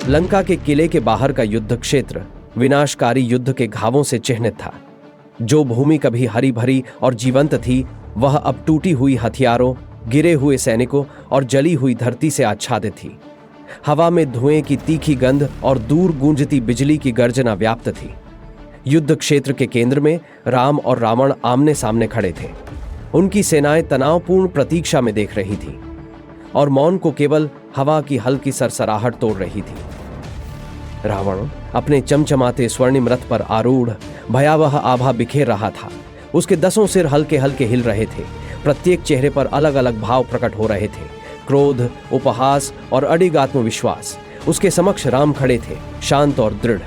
लंका के किले के बाहर का युद्ध क्षेत्र विनाशकारी युद्ध के घावों से चिह्नित था। जो भूमि कभी हरी भरी और जीवंत थी, वह अब टूटी हुई हथियारों, गिरे हुए सैनिकों और जली हुई धरती से आच्छादित थी। हवा में धुएं की तीखी गंध और दूर गूंजती बिजली की गर्जना व्याप्त थी। युद्ध क्षेत्र के केंद्र में राम और रावण आमने सामने खड़े थे। उनकी सेनाएं तनावपूर्ण प्रतीक्षा में देख रही थी और मौन को केवल हवा की हल्की सरसराहट तोड़ रही थी। रावण अपने चमचमाते स्वर्णिम रथ पर आरूढ़ भयावह आभा बिखेर रहा था। उसके 10 सिर हल्के हल्के हिल रहे थे। प्रत्येक चेहरे पर अलग अलग भाव प्रकट हो रहे थे, क्रोध, उपहास और अडिग आत्मविश्वास। उसके समक्ष राम खड़े थे, शांत और दृढ़।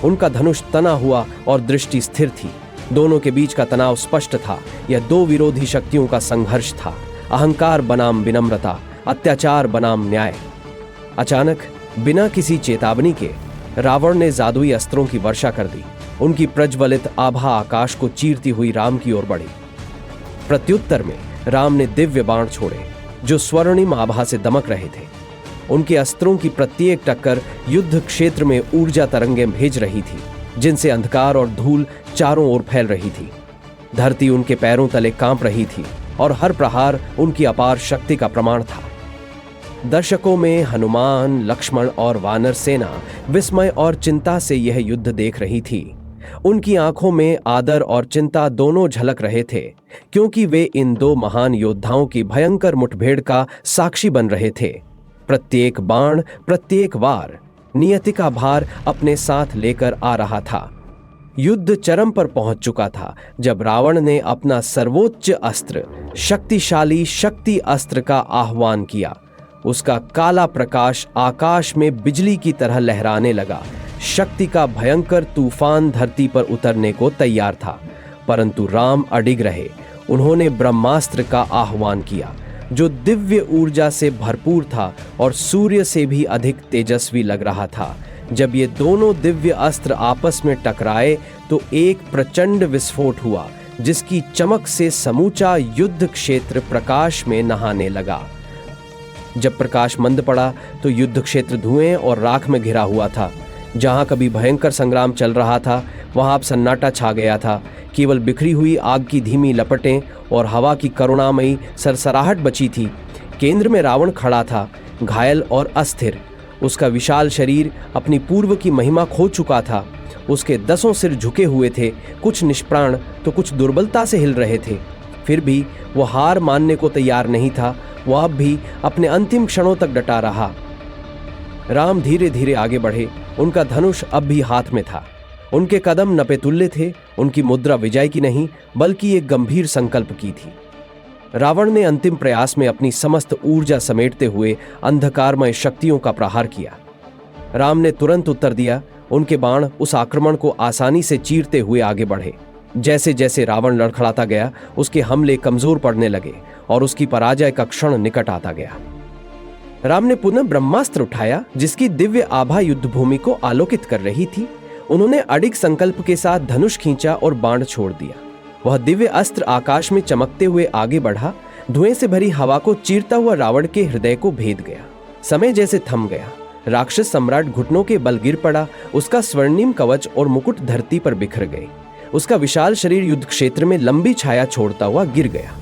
उनका धनुष तना हुआ और दृष्टि स्थिर थी। दोनों के बीच का तनाव स्पष्ट था। यह दो विरोधी शक्तियों का संघर्ष था, अहंकार बनाम विनम्रता, अत्याचार बनाम न्याय। अचानक बिना किसी चेतावनी के रावण ने जादुई अस्त्रों की वर्षा कर दी। उनकी प्रज्वलित आभा आकाश को चीरती हुई राम की ओर बढ़ी। प्रत्युत्तर में राम ने दिव्य बाण छोड़े जो स्वर्णिम आभा से दमक रहे थे। उनके अस्त्रों की प्रत्येक टक्कर युद्ध क्षेत्र में ऊर्जा तरंगें भेज रही थी, जिनसे अंधकार और धूल चारों ओर फैल रही थी। धरती उनके पैरों तले कांप रही थी और हर प्रहार उनकी अपार शक्ति का प्रमाण था। दर्शकों में हनुमान, लक्ष्मण और वानर सेना विस्मय और चिंता से यह युद्ध देख रही थी। उनकी आंखों में आदर और चिंता दोनों झलक रहे थे, क्योंकि वे इन दो महान योद्धाओं की भयंकर मुठभेड़ का साक्षी बन रहे थे। प्रत्येक बाण, प्रत्येक वार नियति का भार अपने साथ लेकर आ रहा था। युद्ध चरम पर पहुंच चुका था जब रावण ने अपना सर्वोच्च अस्त्र, शक्तिशाली शक्ति अस्त्र का आह्वान किया। उसका काला प्रकाश आकाश में बिजली की तरह लहराने लगा। शक्ति का भयंकर तूफान धरती पर उतरने को तैयार था, परंतु राम अडिग रहे। उन्होंने ब्रह्मास्त्र का आह्वान किया, जो दिव्य ऊर्जा से भरपूर था और सूर्य से भी अधिक तेजस्वी लग रहा था। जब ये दोनों दिव्य अस्त्र आपस में टकराए तो एक प्रचंड विस्फोट हुआ, जिसकी चमक से समूचा युद्ध क्षेत्र प्रकाश में नहाने लगा। जब प्रकाश मंद पड़ा तो युद्ध क्षेत्र धुएं और राख में घिरा हुआ था। जहां कभी भयंकर संग्राम चल रहा था, वहां अब सन्नाटा छा गया था। केवल बिखरी हुई आग की धीमी लपटें और हवा की करुणामयी सरसराहट बची थी। केंद्र में रावण खड़ा था, घायल और अस्थिर। उसका विशाल शरीर अपनी पूर्व की महिमा खो चुका था। उसके 10 सिर झुके हुए थे, कुछ निष्प्राण तो कुछ दुर्बलता से हिल रहे थे। फिर भी वो हार मानने को तैयार नहीं था। वह अब भी अपने अंतिम क्षणों तक डटा रहा। राम धीरे धीरे आगे बढ़े। उनका धनुष अब भी हाथ में था। उनके कदम नपेतुल्य थे। उनकी मुद्रा विजय की नहीं, बल्कि एक गंभीर संकल्प की थी। रावण ने अंतिम प्रयास में अपनी समस्त ऊर्जा समेटते हुए अंधकारमय शक्तियों का प्रहार किया। राम ने तुरंत उत्तर दिया। उनके बाण उस आक्रमण को आसानी से चीरते हुए आगे बढ़े। जैसे जैसे रावण लड़खड़ाता गया, उसके हमले कमजोर पड़ने लगे और उसकी पराजय का क्षण निकट आता गया। राम ने पुनः ब्रह्मास्त्र उठाया, जिसकी दिव्य आभा युद्ध भूमि को आलोकित कर रही थी। उन्होंने अडिग संकल्प के साथ धनुष खींचा और बाण छोड़ दिया। वह दिव्य अस्त्र आकाश में चमकते हुए आगे बढ़ा। धुएं से भरी हवा को चीरता हुआ रावण के हृदय को भेद गया। समय जैसे थम गया। राक्षस सम्राट घुटनों के बल गिर पड़ा। उसका स्वर्णिम कवच और मुकुट धरती पर बिखर गए। उसका विशाल शरीर युद्ध क्षेत्र में लंबी छाया छोड़ता हुआ गिर गया।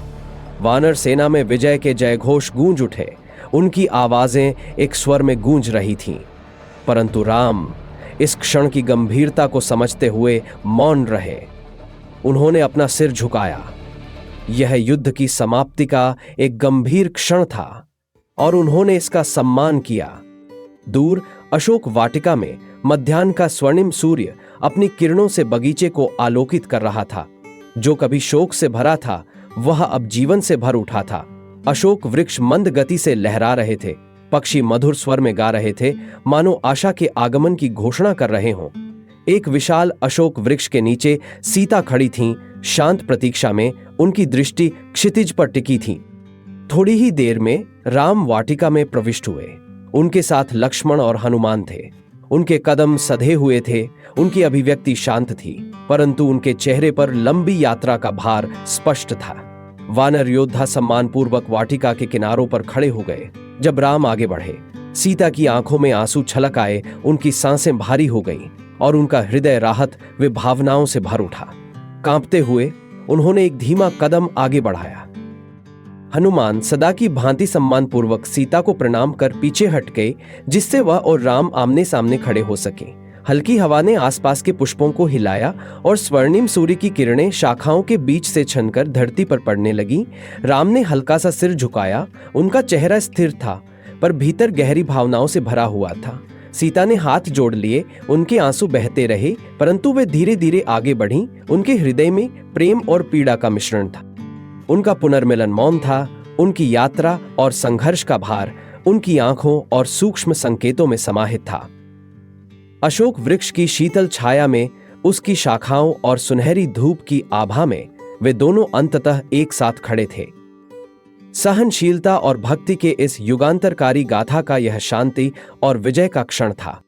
वानर सेना में विजय के जयघोष गूंज उठे। उनकी आवाजें एक स्वर में गूंज रही थीं, परंतु राम इस क्षण की गंभीरता को समझते हुए मौन रहे। उन्होंने अपना सिर झुकाया। यह युद्ध की समाप्ति का एक गंभीर क्षण था और उन्होंने इसका सम्मान किया। दूर अशोक वाटिका में मध्याह्न का स्वर्णिम सूर्य अपनी किरणों से बगीचे को आलोकित कर रहा था। जो कभी शोक से भरा था, वह अब जीवन से भर उठा था। अशोक वृक्ष मंद गति से लहरा रहे थे। पक्षी मधुर स्वर में गा रहे थे, मानो आशा के आगमन की घोषणा कर रहे हों। एक विशाल अशोक वृक्ष के नीचे सीता खड़ी थीं, शांत प्रतीक्षा में। उनकी दृष्टि क्षितिज पर टिकी थी। थोड़ी ही देर में राम वाटिका में प्रविष्ट हुए। उनके साथ लक्ष्मण और हनुमान थे। उनके कदम सधे हुए थे। उनकी अभिव्यक्ति शांत थी, परंतु उनके चेहरे पर लंबी यात्रा का भार स्पष्ट था। वानर योद्धा सम्मानपूर्वक वाटिका के किनारों पर खड़े हो गए। जब राम आगे बढ़े, सीता की आंखों में आंसू छलक आए, उनकी सांसें भारी हो गईं और उनका हृदय राहत व भावनाओं से भर उठा। कांपते हुए उन्होंने एक धीमा कदम आगे बढ़ाया। हनुमान सदा की भांति सम्मानपूर्वक सीता को प्रणाम कर पीछे हट गए, जिससे वह और राम आमने सामने खड़े हो सके। हल्की हवा ने आसपास के पुष्पों को हिलाया और स्वर्णिम सूर्य की किरणें शाखाओं के बीच से छनकर धरती पर पड़ने लगी। राम ने हल्का सा सिर झुकाया। उनका चेहरा स्थिर था, पर भीतर गहरी भावनाओं से भरा हुआ था। सीता ने हाथ जोड़ लिए। उनके आंसू बहते रहे, परंतु वे धीरे धीरे आगे बढ़ीं। उनके हृदय में प्रेम और पीड़ा का मिश्रण था। उनका पुनर्मिलन मौन था। उनकी यात्रा और संघर्ष का भार उनकी आंखों और सूक्ष्म संकेतों में समाहित था। अशोक वृक्ष की शीतल छाया में, उसकी शाखाओं और सुनहरी धूप की आभा में वे दोनों अंततः एक साथ खड़े थे। सहनशीलता और भक्ति के इस युगांतरकारी गाथा का यह शांति और विजय का क्षण था।